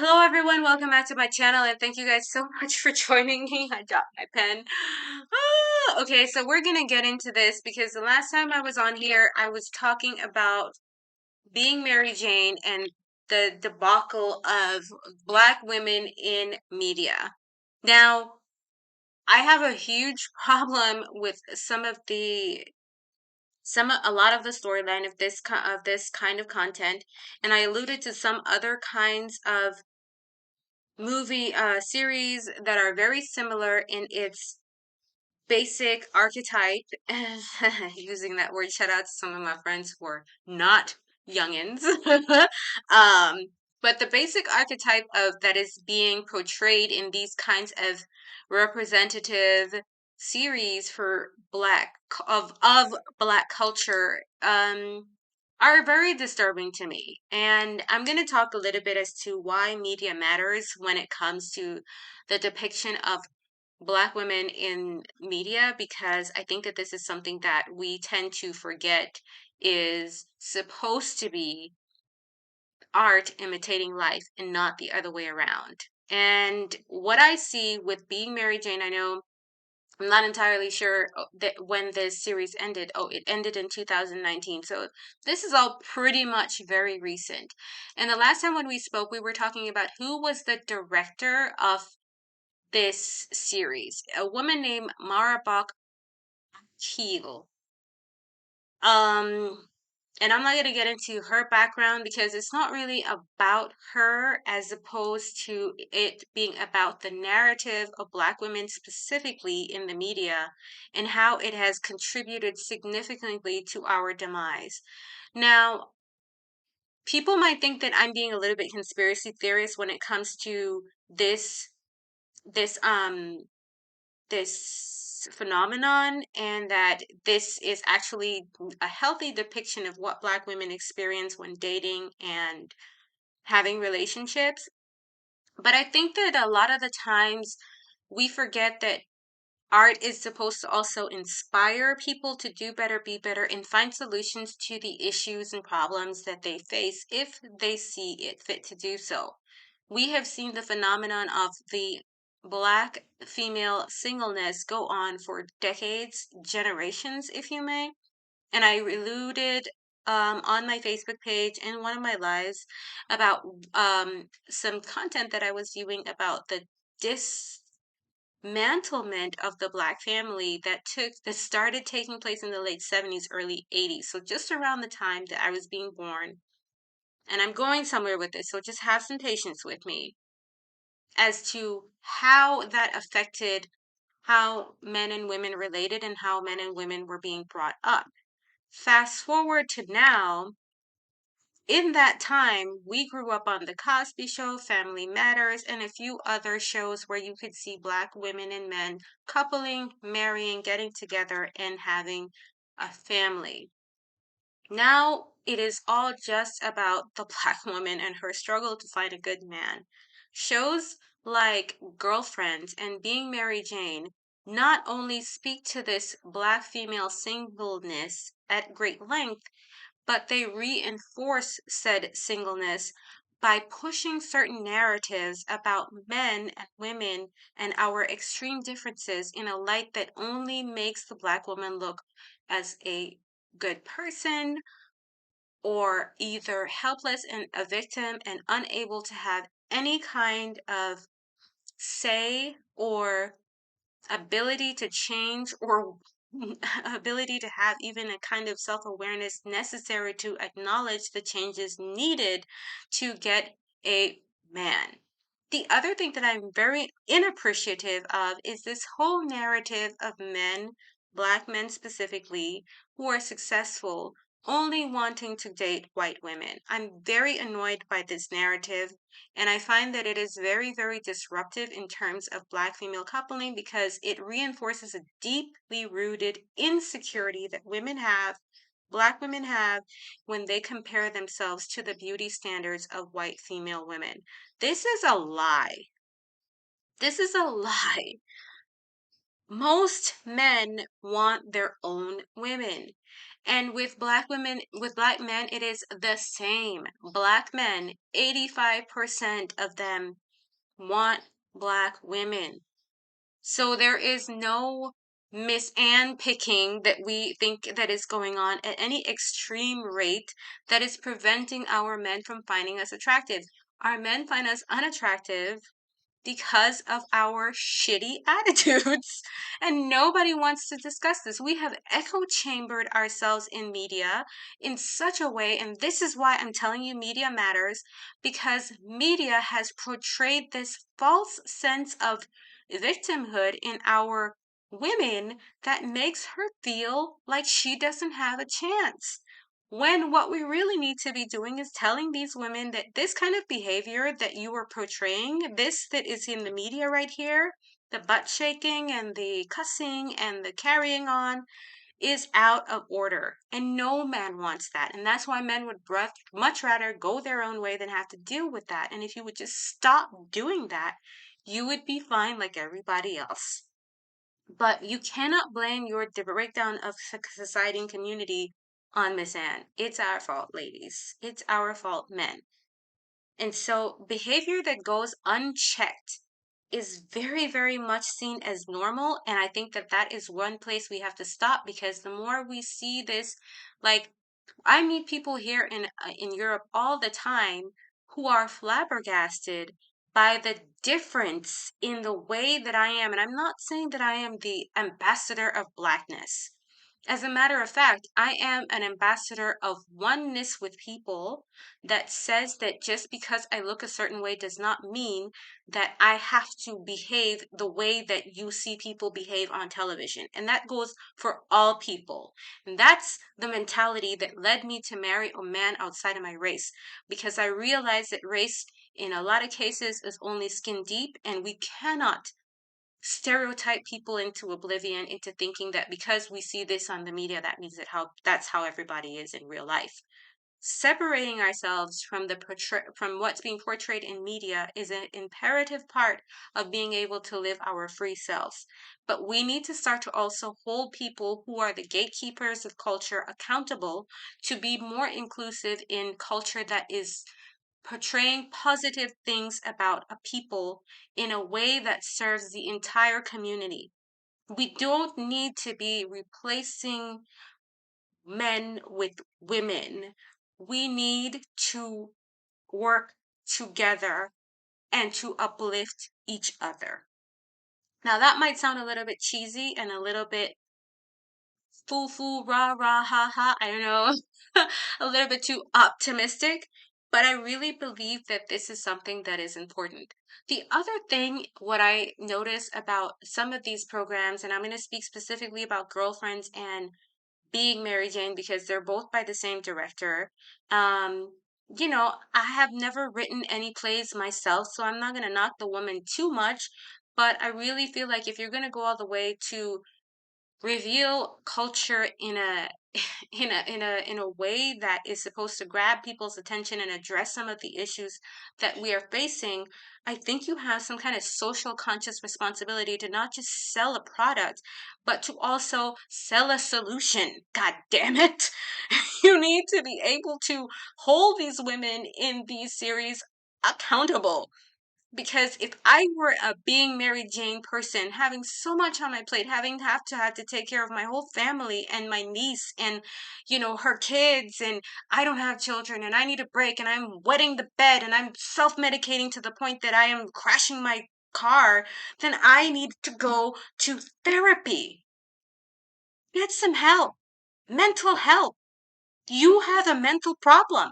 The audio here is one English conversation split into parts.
Hello everyone, welcome back to my channel and thank you guys so much for joining me. I dropped my pen. Okay, so we're gonna get into this because the last time I was on here, I was talking about being Mary Jane and the debacle of Black women in media. Now, I have a huge problem with a lot of the storyline of this kind of content, and I alluded to some other kinds of movie series that are very similar in its basic archetype. Using that word, shout out to some of my friends who are not youngins. um, but the basic archetype of that is being portrayed in these kinds of representative series for of black culture are very disturbing to me. And I'm going to talk a little bit as to why media matters when it comes to the depiction of Black women in media, because I think that this is something that we tend to forget is supposed to be art imitating life and not the other way around. And what I see with Being Mary Jane, I know I'm not entirely sure that when this series ended. Oh, it ended in 2019. So this is all pretty much very recent. And the last time when we spoke, we were talking about who was the director of this series. A woman named Mara Keel. Um, and I'm not going to get into her background because it's not really about her as opposed to it being about the narrative of Black women specifically in the media and how it has contributed significantly to our demise. Now, people might think that I'm being a little bit conspiracy theorist when it comes to this this phenomenon, and that this is actually a healthy depiction of what Black women experience when dating and having relationships. But I think that a lot of the times we forget that art is supposed to also inspire people to do better, be better, and find solutions to the issues and problems that they face if they see it fit to do so. We have seen the phenomenon of the Black female singleness go on for decades, generations, if you may. And I alluded on my Facebook page in one of my lives about some content that I was viewing about the dismantlement of the Black family that started taking place in the late 70s, early 80s. So just around the time that I was being born. And I'm going somewhere with this, so just have some patience with me as to how that affected how men and women related and how men and women were being brought up. Fast forward to now, in that time, we grew up on The Cosby Show, Family Matters, and a few other shows where you could see Black women and men coupling, marrying, getting together, and having a family. Now it is all just about the Black woman and her struggle to find a good man. Shows like Girlfriends and Being Mary Jane not only speak to this Black female singleness at great length, but they reinforce said singleness by pushing certain narratives about men and women and our extreme differences in a light that only makes the Black woman look as a good person or either helpless and a victim and unable to have any kind of say or ability to change or ability to have even a kind of self-awareness necessary to acknowledge the changes needed to get a man. The other thing that I'm very inappreciative of is this whole narrative of men, Black men specifically, who are successful only wanting to date white women. I'm very annoyed by this narrative, and I find that it is very, very disruptive in terms of Black female coupling because it reinforces a deeply rooted insecurity that Black women have, when they compare themselves to the beauty standards of white female women. This is a lie. This is a lie. Most men want their own women. And with black women, with black men, it is the same. Black men, 85% of them want black women. So there is no Miss Ann picking that we think that is going on at any extreme rate that is preventing our men from finding us attractive. Our men find us unattractive because of our shitty attitudes. And nobody wants to discuss this. We have echo chambered ourselves in media in such a way, and this is why I'm telling you media matters, because media has portrayed this false sense of victimhood in our women that makes her feel like she doesn't have a chance. When what we really need to be doing is telling these women that this kind of behavior that you are portraying, this that is in the media right here, the butt shaking and the cussing and the carrying on, is out of order. And no man wants that. And that's why men would much rather go their own way than have to deal with that. And if you would just stop doing that, you would be fine like everybody else. But you cannot blame the breakdown of society and community on Miss Anne. It's our fault, ladies. It's our fault, men. And so behavior that goes unchecked is very, very much seen as normal. And I think that that is one place we have to stop, because the more we see this, like, I meet people here in Europe all the time who are flabbergasted by the difference in the way that I am. And I'm not saying that I am the ambassador of blackness. As a matter of fact, I am an ambassador of oneness with people that says that just because I look a certain way does not mean that I have to behave the way that you see people behave on television. And that goes for all people. And that's the mentality that led me to marry a man outside of my race, because I realized that race in a lot of cases is only skin deep, and we cannot stereotype people into oblivion, into thinking that because we see this on the media, that means that's how everybody is in real life. Separating ourselves from from what's being portrayed in media is an imperative part of being able to live our free selves. But we need to start to also hold people who are the gatekeepers of culture accountable to be more inclusive in culture that is portraying positive things about a people in a way that serves the entire community. We don't need to be replacing men with women. We need to work together and to uplift each other. Now, that might sound a little bit cheesy and a little bit foo foo, rah rah, ha ha. I don't know, a little bit too optimistic, but I really believe that this is something that is important. The other thing, what I notice about some of these programs, and I'm going to speak specifically about Girlfriends and Being Mary Jane because they're both by the same director. Um, I have never written any plays myself, so I'm not going to knock the woman too much, but I really feel like if you're going to go all the way to reveal culture in a in a way that is supposed to grab people's attention and address some of the issues that we are facing, I think you have some kind of social conscious responsibility to not just sell a product, but to also sell a solution. God damn it. You need to be able to hold these women in these series accountable, because if I were a Being Mary Jane person, having so much on my plate, having have to take care of my whole family and my niece and her kids, and I don't have children and I need a break and I'm wetting the bed and I'm self-medicating to the point that I am crashing my car, then I need to go to therapy. Get some help. Mental help. You have a mental problem.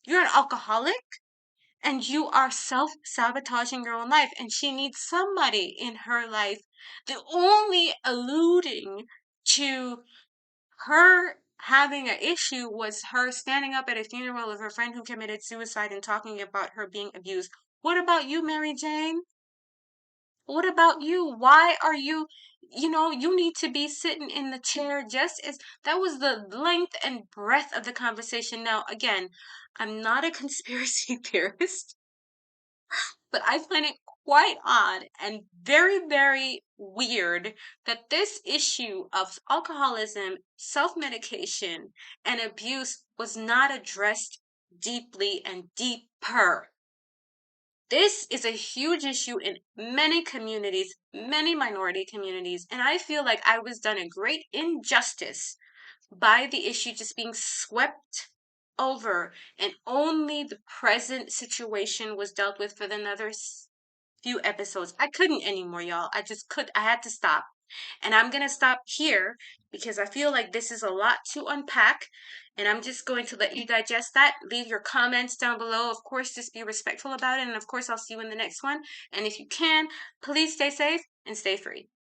You're an alcoholic and you are self-sabotaging your own life, and she needs somebody in her life. The only alluding to her having an issue was her standing up at a funeral of her friend who committed suicide and talking about her being abused. What about you, Mary Jane? What about you? Why are you need to be sitting in the chair just as that was the length and breadth of the conversation. Now, again, I'm not a conspiracy theorist. But I find it quite odd and very, very weird that this issue of alcoholism, self-medication, and abuse was not addressed deeply and deeper. This is a huge issue in many communities, many minority communities, and I feel like I was done a great injustice by the issue just being swept over and only the present situation was dealt with for another few episodes. I couldn't anymore, y'all. I had to stop. And I'm going to stop here because I feel like this is a lot to unpack. And I'm just going to let you digest that. Leave your comments down below. Of course, just be respectful about it. And of course, I'll see you in the next one. And if you can, please stay safe and stay free.